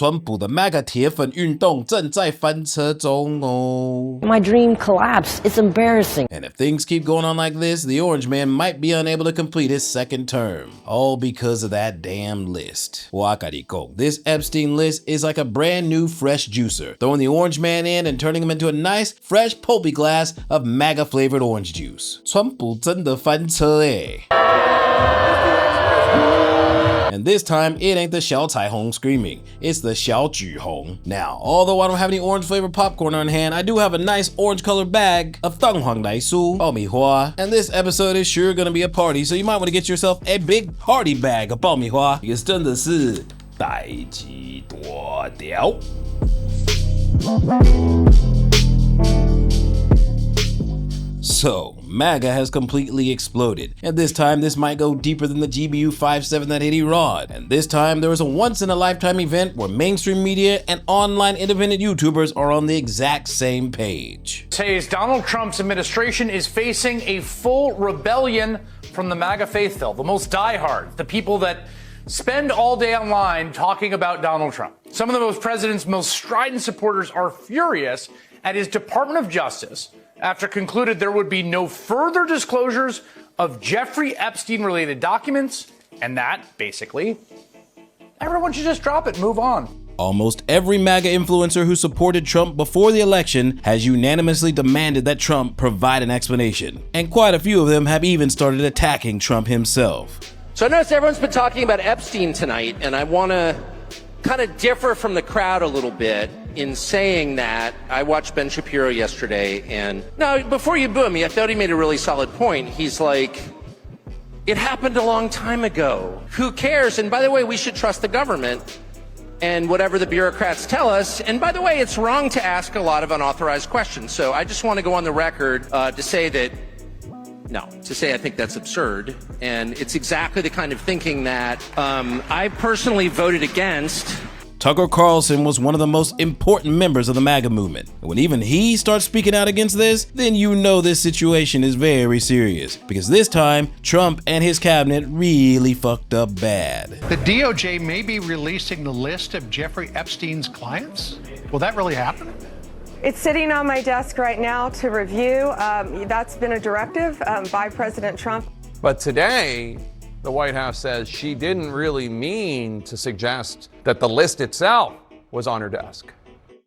川普的 MAGA 铁粉运动正在翻车中哦。My dream collapsed. It's embarrassing. And if things keep going on like this, the orange man might be unable to complete his second term. All because of that damn list. Wakadiko. This Epstein list is like a brand new fresh juicer, throwing the orange man in and turning him into a nice, fresh, pulpy glass of MAGA flavored orange juice. 川普真的翻车欸。And this time, it ain't the 小彩虹 screaming, it's the 小橘红. Now, although I don't have any orange flavored popcorn on hand, I do have a nice orange colored bag of 蛋黄奶酥, 爆米花, and this episode is sure gonna be a party, so you might want to get yourself a big party bag of 爆米花, because 真的是代志大条。So, MAGA has completely exploded, and this time this might go deeper than the GBU 57 that hit Erod. And this time there is a once-in-a-lifetime event where mainstream media and online independent YouTubers are on the exact same page. Says Donald Trump's administration is facing a full rebellion from the MAGA faithful, the most diehard, the people that spend all day online talking about Donald Trump. Some of the president's most strident supporters are furious at his Department of Justice after concluded there would be no further disclosures of Jeffrey Epstein-related documents, and that, basically, everyone should just drop it and move on. Almost every MAGA influencer who supported Trump before the election has unanimously demanded that Trump provide an explanation, and quite a few of them have even started attacking Trump himself. So I noticed everyone's been talking about Epstein tonight, and I want to kind of differ from the crowd a little bit in saying that. I watched Ben Shapiro yesterday, and no, before you boo me, I thought he made a really solid point. He's like, it happened a long time ago. Who cares? And by the way, we should trust the government and whatever the bureaucrats tell us. And by the way, it's wrong to ask a lot of unauthorized questions. So I just want to go on the record to say that I think that's absurd. And it's exactly the kind of thinking that I personally voted against. Tucker Carlson was one of the most important members of the MAGA movement. And when even he starts speaking out against this, then you know this situation is very serious. Because this time, Trump and his cabinet really fucked up bad. The DOJ may be releasing the list of Jeffrey Epstein's clients? Will that really happen? It's sitting on my desk right now to review. That's been a directive by President Trump. But today, the White House says she didn't really mean to suggest that the list itself was on her desk.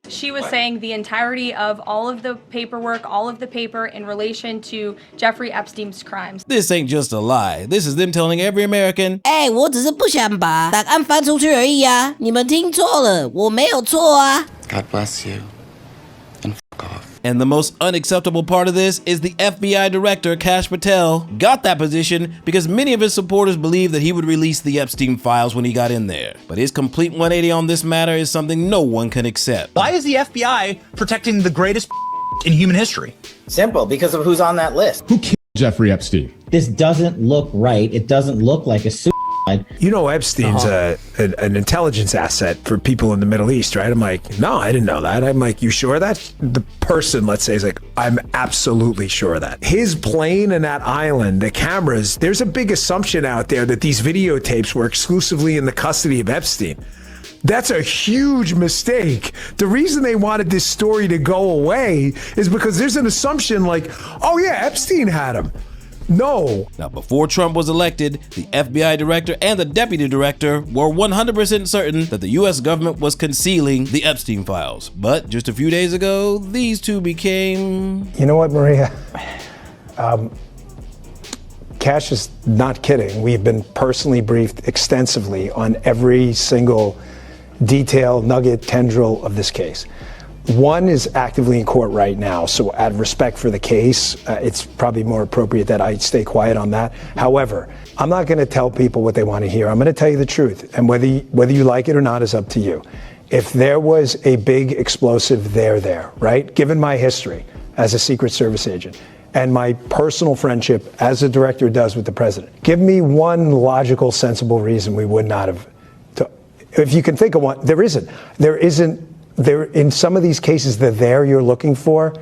She was saying the entirety of all of the paperwork, all of the paper in relation to Jeffrey Epstein's crimes. This ain't just a lie. This is them telling every American, 我只是不想把档案翻出去而已啊，你们听错了，我没有错啊。 God bless you. And fuck off. And the most unacceptable part of this is the FBI director, Kash Patel, got that position because many of his supporters believed that he would release the Epstein files when he got in there. But his complete 180 on this matter is something no one can accept. Why is the FBI protecting the greatest in human history? Simple, because of who's on that list. Who killed Jeffrey Epstein? This doesn't look right. It doesn't look like a suicide. You know, Epstein's an intelligence asset for people in the Middle East, right? I'm like, no, I didn't know that. I'm like, you sure of that? The person, let's say, is like, I'm absolutely sure of that. His plane and that island, the cameras, there's a big assumption out there that these videotapes were exclusively in the custody of Epstein. That's a huge mistake. The reason they wanted this story to go away is because there's an assumption like, oh yeah, Epstein had him. No. Now, before Trump was elected, the FBI director and the deputy director were 100% certain that the US government was concealing the Epstein files. But just a few days ago, these two became... You know what, Maria? Kash is not kidding. We've been personally briefed extensively on every single detail, nugget, tendril of this case. One is actively in court right now, so out of respect for the case, it's probably more appropriate that I stay quiet on that. However, I'm not going to tell people what they want to hear. I'm going to tell you the truth, and whether you like it or not is up to you. If there was a big explosive there, right? Given my history as a Secret Service agent and my personal friendship as a director does with the president, give me one logical, sensible reason we would not have. If you can think of one, there isn't. There, in some of these cases, the there you're looking for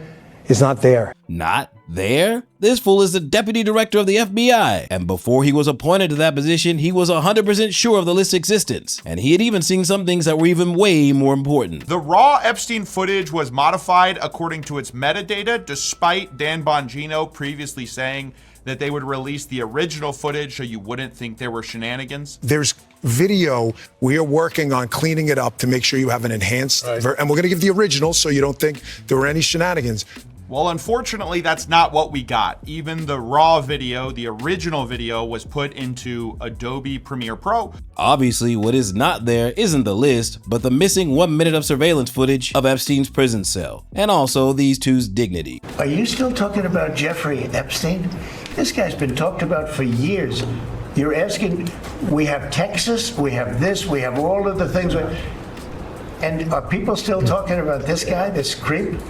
is not there. Not there? This fool is the deputy director of the FBI. And before he was appointed to that position, he was 100% sure of the list's existence. And he had even seen some things that were even way more important. The raw Epstein footage was modified according to its metadata, despite Dan Bongino previously saying that they would release the original footage so you wouldn't think there were shenanigans. There's video. We are working on cleaning it up to make sure you have an enhanced, and we're going to give the original so you don't think there were any shenanigans. Well, unfortunately, that's not what we got. Even the raw video, the original video, was put into Adobe Premiere Pro. Obviously, what is not there isn't the list, but the missing 1 minute of surveillance footage of Epstein's prison cell, and also these two's dignity. Are you still talking about Jeffrey Epstein? This guy's been talked about for years. You're asking, we have Texas, we have this, we have all of the things. And are people still talking about this guy, this creep?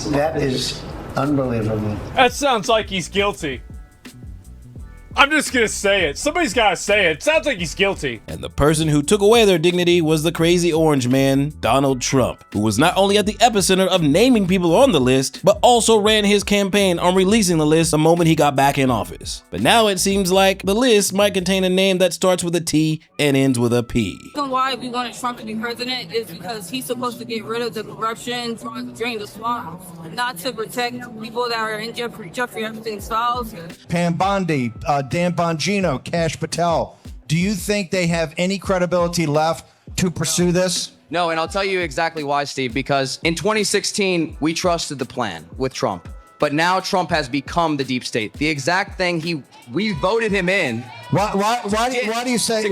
That is unbelievable. That sounds like he's guilty. I'm just gonna say it. Somebody's gotta say it. Sounds like he's guilty. And the person who took away their dignity was the crazy orange man, Donald Trump, who was not only at the epicenter of naming people on the list, but also ran his campaign on releasing the list the moment he got back in office. But now it seems like the list might contain a name that starts with a T and ends with a P. The reason why we wanted Trump to be president is because he's supposed to get rid of the corruption, drain the swamp, not to protect people that are in Jeffrey Epstein's files. Pam Bondi, Dan Bongino, Kash Patel. Do you think they have any credibility left to pursue this? No, and I'll tell you exactly why, Steve, because in 2016, we trusted the plan with Trump. But now Trump has become the deep state. The exact thing we voted him in. Why do you say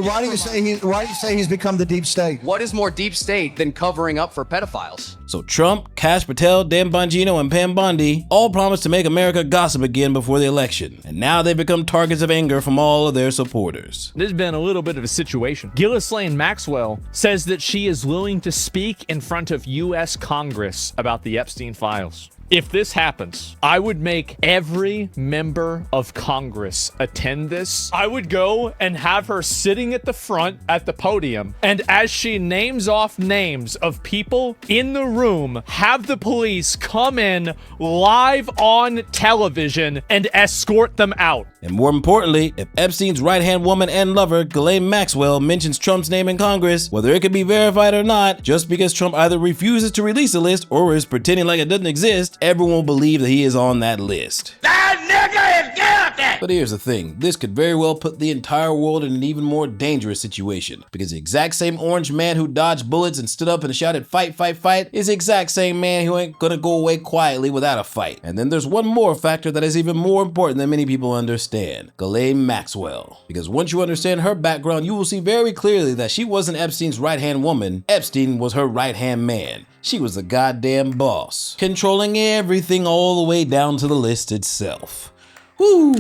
he's become the deep state? What is more deep state than covering up for pedophiles? So Trump, Kash Patel, Dan Bongino, and Pam Bondi all promised to make America gossip again before the election. And now they've become targets of anger from all of their supporters. There's been a little bit of a situation. Ghislaine Maxwell says that she is willing to speak in front of U.S. Congress about the Epstein files. If this happens, I would make every member of Congress attend this. I would go and have her sitting at the front at the podium, and as she names off names of people in the room, have the police come in live on television and escort them out. And more importantly, if Epstein's right-hand woman and lover, Ghislaine Maxwell, mentions Trump's name in Congress, whether it could be verified or not, just because Trump either refuses to release the list or is pretending like it doesn't exist, everyone will believe that he is on that list. That nigga is guilty! But here's the thing, this could very well put the entire world in an even more dangerous situation, because the exact same orange man who dodged bullets and stood up and shouted fight, fight, fight is the exact same man who ain't gonna go away quietly without a fight. And then there's one more factor that is even more important than many people understand, Ghislaine Maxwell. Because once you understand her background, you will see very clearly that she wasn't Epstein's right-hand woman, Epstein was her right-hand man. She was the goddamn boss, controlling everything all the way down to the list itself. Woo,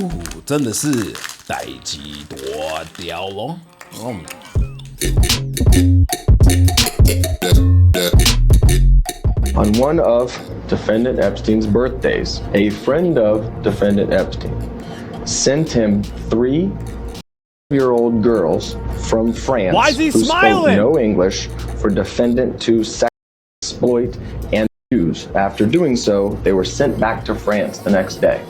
真的是代志大条咯。On one of defendant Epstein's birthdays, a friend of defendant Epstein sent him 3-year-old girls from France who spoke no English for defendant to exploit and use. After doing so, they were sent back to France the next day.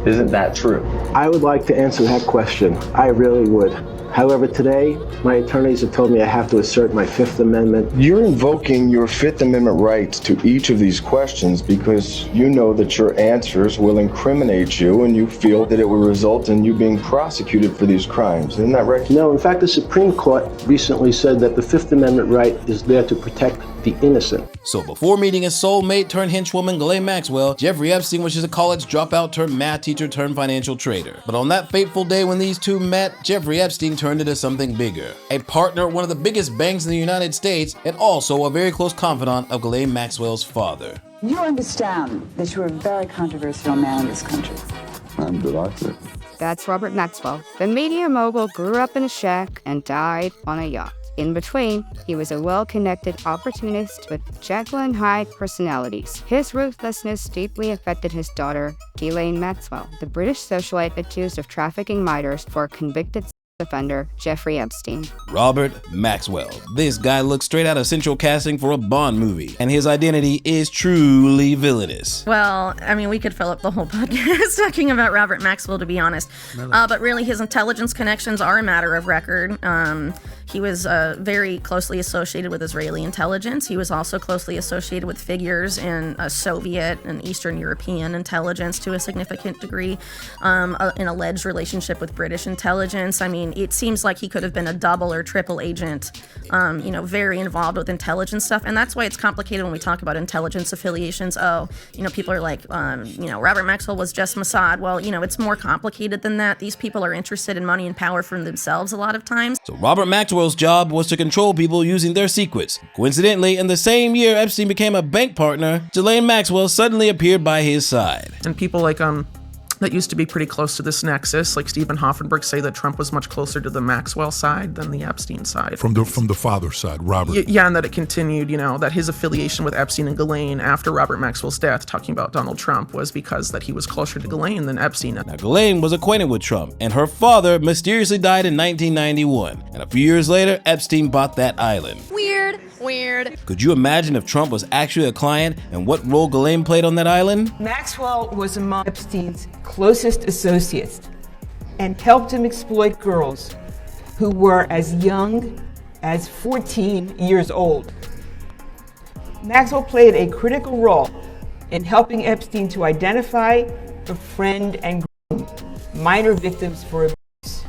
Isn't that true? I would like to answer that question. I really would. However, today, my attorneys have told me I have to assert my Fifth Amendment. You're invoking your Fifth Amendment rights to each of these questions because you know that your answers will incriminate you and you feel that it will result in you being prosecuted for these crimes. Isn't that right? No, in fact, the Supreme Court recently said that the Fifth Amendment right is there to protect the innocent. So before meeting his soulmate turned henchwoman Ghislaine Maxwell, Jeffrey Epstein was just a college dropout turned math teacher turned financial trader. But on that fateful day when these two met, Jeffrey Epstein turned into something bigger. A partner at one of the biggest banks in the United States, and also a very close confidant of Ghislaine Maxwell's father. You understand that you're a very controversial man in this country. I'm delighted. That's Robert Maxwell. The media mogul grew up in a shack and died on a yacht. In between, he was a well-connected opportunist with Jekyll and Hyde personalities. His ruthlessness deeply affected his daughter, Ghislaine Maxwell, the British socialite accused of trafficking minors for a convicted offender Jeffrey Epstein. Robert Maxwell. This guy looks straight out of central casting for a Bond movie, and his identity is truly villainous. Well, I mean, we could fill up the whole podcast talking about Robert Maxwell, to be honest. But really, his intelligence connections are a matter of record. He was very closely associated with Israeli intelligence. He was also closely associated with figures in Soviet and Eastern European intelligence to a significant degree, an alleged relationship with British intelligence. I mean, it seems like he could have been a double or triple agent, very involved with intelligence stuff. And that's why it's complicated when we talk about intelligence affiliations. Oh, people are like, Robert Maxwell was just Mossad. Well, it's more complicated than that. These people are interested in money and power for themselves a lot of times. So Robert Maxwell's job was to control people using their secrets. Coincidentally, in the same year Epstein became a bank partner, Ghislaine Maxwell suddenly appeared by his side. And people like that used to be pretty close to this nexus, like Stephen Hoffenberg, say that Trump was much closer to the Maxwell side than the Epstein side. From the father's side, Robert. Yeah, and that it continued, that his affiliation with Epstein and Ghislaine after Robert Maxwell's death, talking about Donald Trump, was because that he was closer to Ghislaine than Epstein. Now, Ghislaine was acquainted with Trump, and her father mysteriously died in 1991. And a few years later, Epstein bought that island. Weird. Could you imagine if Trump was actually a client and what role Ghislaine played on that island? Maxwell was among Epstein's closest associates and helped him exploit girls who were as young as 14 years old. Maxwell played a critical role in helping Epstein to identify, befriend, and groom minor victims for abuse.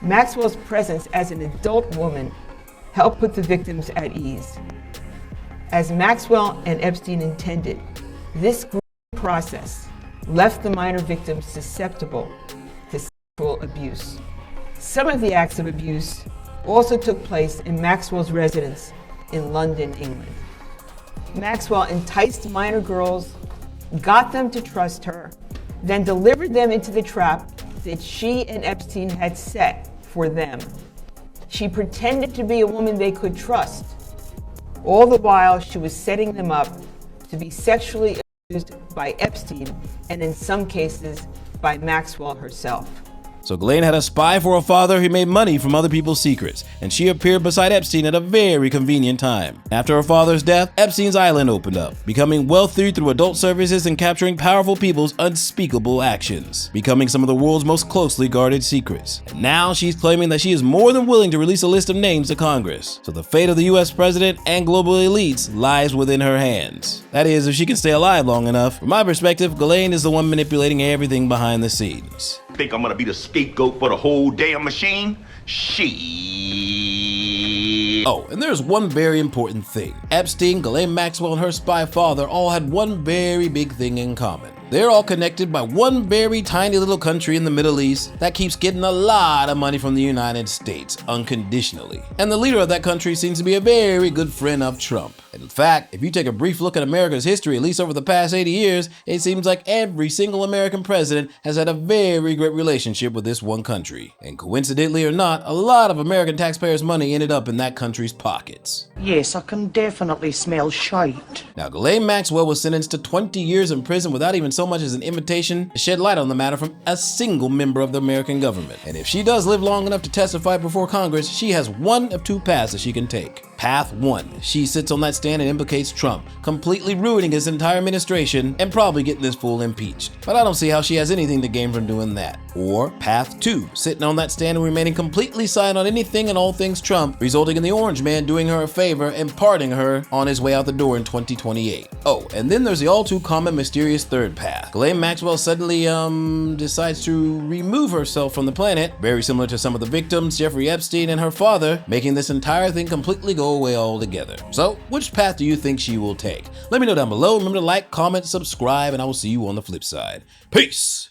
Maxwell's presence as an adult woman helped put the victims at ease. As Maxwell and Epstein intended, this process left the minor victims susceptible to sexual abuse. Some of the acts of abuse also took place in Maxwell's residence in London, England. Maxwell enticed minor girls, got them to trust her, then delivered them into the trap that she and Epstein had set for them. She pretended to be a woman they could trust. All the while, she was setting them up to be sexually abused by Epstein, and in some cases, by Maxwell herself. So Ghislaine had a spy for her father who made money from other people's secrets, and she appeared beside Epstein at a very convenient time. After her father's death, Epstein's island opened up, becoming wealthy through adult services and capturing powerful people's unspeakable actions, becoming some of the world's most closely guarded secrets. And now she's claiming that she is more than willing to release a list of names to Congress. So the fate of the US president and global elites lies within her hands. That is, if she can stay alive long enough. From my perspective, Ghislaine is the one manipulating everything behind the scenes. Think I'm gonna be the scapegoat for the whole damn machine? Shit. Oh, and there's one very important thing. Epstein, Ghislaine Maxwell, and her spy father all had one very big thing in common. They're all connected by one very tiny little country in the Middle East that keeps getting a lot of money from the United States unconditionally. And the leader of that country seems to be a very good friend of Trump. In fact, if you take a brief look at America's history, at least over the past 80 years, it seems like every single American president has had a very great relationship with this one country. And coincidentally or not, a lot of American taxpayers' money ended up in that country's pockets. Yes, I can definitely smell shite. Now, Ghislaine Maxwell was sentenced to 20 years in prison without even so much as an invitation to shed light on the matter from a single member of the American government. And if she does live long enough to testify before Congress, she has one of two paths that she can take. Path 1, she sits on that stand and implicates Trump, completely ruining his entire administration and probably getting this fool impeached. But I don't see how she has anything to gain from doing that. Or Path 2, sitting on that stand and remaining completely silent on anything and all things Trump, resulting in the Orange Man doing her a favor and pardoning her on his way out the door in 2028. Oh, and then there's the all too common mysterious third path. Ghislaine Maxwell suddenly, decides to remove herself from the planet, very similar to some of the victims, Jeffrey Epstein and her father, making this entire thing completely go away altogether. So, which path do you think she will take? Let me know down below. Remember to like, comment, subscribe, and I will see you on the flip side. Peace!